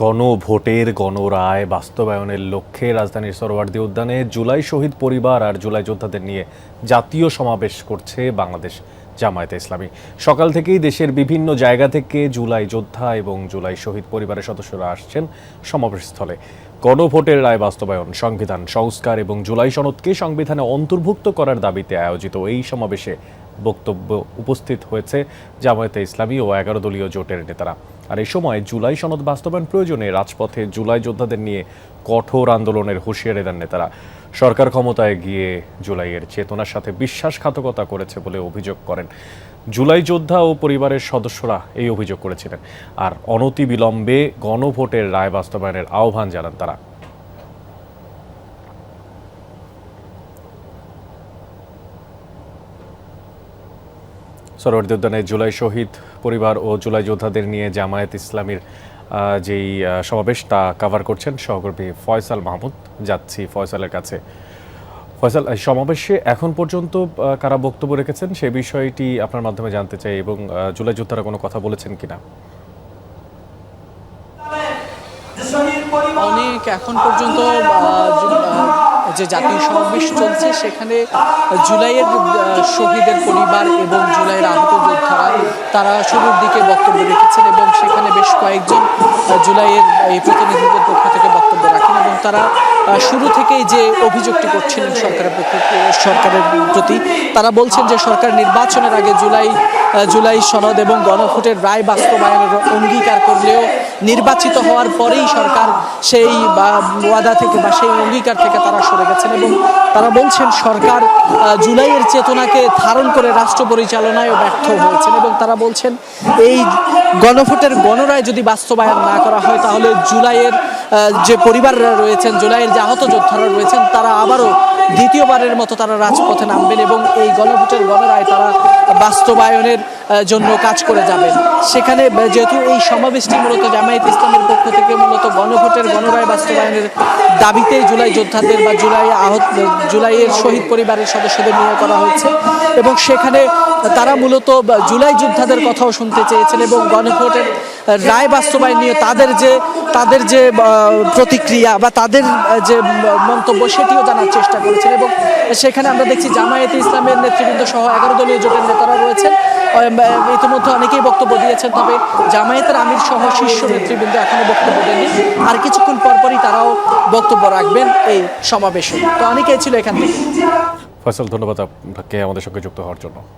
গণভোটের গণরায় বাস্তবায়নের লক্ষ্যে রাজধানীর সোহরাওয়ার্দী উদ্যানে জুলাই শহীদ পরিবার আর জুলাই যোদ্ধাদের নিয়ে জাতীয় সমাবেশ করছে বাংলাদেশ জামায়াতে ইসলামী। সকাল থেকেই দেশের বিভিন্ন জায়গা থেকে জুলাই যোদ্ধা এবং জুলাই শহীদ পরিবারের সদস্যরা আসছেন সমাবেশস্থলে। গণভোটের রায় বাস্তবায়ন, সংবিধান সংস্কার এবং জুলাই সনদকে সংবিধানে অন্তর্ভুক্ত করার দাবিতে আয়োজিত এই সমাবেশে বক্তব্য উপস্থিত হয়েছে জামায়াতে ইসলামী ও 11 দলীয় জোটের নেতারা। আর এই সময় জুলাই সনদ বাস্তবায়ন প্রয়োজনে রাজপথে জুলাই যোদ্ধাদের নিয়ে কঠোর আন্দোলনের হুঁশিয়ারি দেন নেতারা। সরকার ক্ষমতায় গিয়ে জুলাইয়ের চেতনার সাথে বিশ্বাসঘাতকতা করেছে বলে অভিযোগ করেন জুলাই যোদ্ধা ও পরিবারের সদস্যরা। এই অভিযোগ করেছিলেন আর অনতিবিলম্বে গণভোটের রায় বাস্তবায়নের আহ্বান জানান তারা। সোহরাওয়ার্দী উদ্যানে জুলাই শহীদ পরিবার ও জুলাই যোদ্ধাদের নিয়ে জামায়াত ইসলামীর যেই সমাবেশ তা কভার করছেন সহকর্মী ফয়সাল মাহমুদ। যাচ্ছি ফয়সালের কাছে। ফয়সাল, সমাবেশে এখন পর্যন্ত কারা বক্তব্য রেখেছেন সে বিষয়টি আপনার মাধ্যমে জানতে চাই এবং জুলাই যোদ্ধারা কোনো কথা বলেছেন কিনা। অনেক এখন পর্যন্ত যে জাতীয় সমাবেশ চলছে সেখানে জুলাইয়ের শহীদের পরিবার এবং জুলাইয়ের আহত যোদ্ধারা তারা শুরুর দিকে বক্তব্য রেখেছেন এবং সেখানে বেশ কয়েকজন জুলাইয়ের এই প্রতিনিধিদের পক্ষ থেকে বক্তব্য রাখেন এবং তারা শুরু থেকেই যে অভিযোগটি করছিলেন সরকারের প্রতি, তারা বলছেন যে সরকার নির্বাচনের আগে জুলাই সনদ এবং গণভোটের রায় বাস্তবায়নের অঙ্গীকার করলেও নির্বাচিত হওয়ার পরেই সরকার সেই ওয়াদা থেকে বা সেই অঙ্গীকার থেকে তারা সরে গেছেন এবং তারা বলছেন সরকার জুলাইয়ের চেতনাকে ধারণ করে রাষ্ট্র পরিচালনায়ও ব্যর্থ হয়েছেন এবং তারা বলছেন এই গণভোটের গণরায় যদি বাস্তবায়ন না করা হয় তাহলে জুলাইয়ের যে পরিবাররা রয়েছেন, জুলাইয়ের যে আহত যোদ্ধারা রয়েছেন তারা আবারও দ্বিতীয়বারের মতো তারা রাজপথে নামবেন এবং এই গণভোটের গণরায় তারা বাস্তবায়নের জন্য কাজ করে যাবেন। সেখানে যেহেতু এই সমাবেশটি মূলত জামায়াত ইসলামের পক্ষ থেকে মূলত গণভোটের গণরায় বাস্তবায়নের দাবিতে জুলাই যোদ্ধাদের বা জুলাইয়ের শহীদ পরিবারের সদস্যদের নিয়ে করা হয়েছে এবং সেখানে তারা মূলত জুলাই যোদ্ধাদের কথাও শুনতে চেয়েছেন এবং গণভোটের রায় বাস্তবায়ন নিয়ে তাদের যে প্রতিক্রিয়া বা তাদের যে মন্তব্য সেটিও জানার চেষ্টা করেছেন এবং সেখানে আমরা দেখছি জামায়াতে ইসলামের নেতৃবৃন্দ সহ 11 দলীয় জোটের নেতারা রয়েছেন। ইতিমধ্যে অনেকেই বক্তব্য দিয়েছেন, তবে জামায়াতের আমির সহ শীর্ষ নেতৃবৃন্দ এখনো বক্তব্য দেননি। আর কিছুক্ষণ পরপরই তারাও বক্তব্য রাখবেন এই সমাবেশে। তো অনেকেই ছিল এখান থেকে। ফয়সাল, ধন্যবাদ আপনাকে আমাদের সঙ্গে যুক্ত হওয়ার জন্য।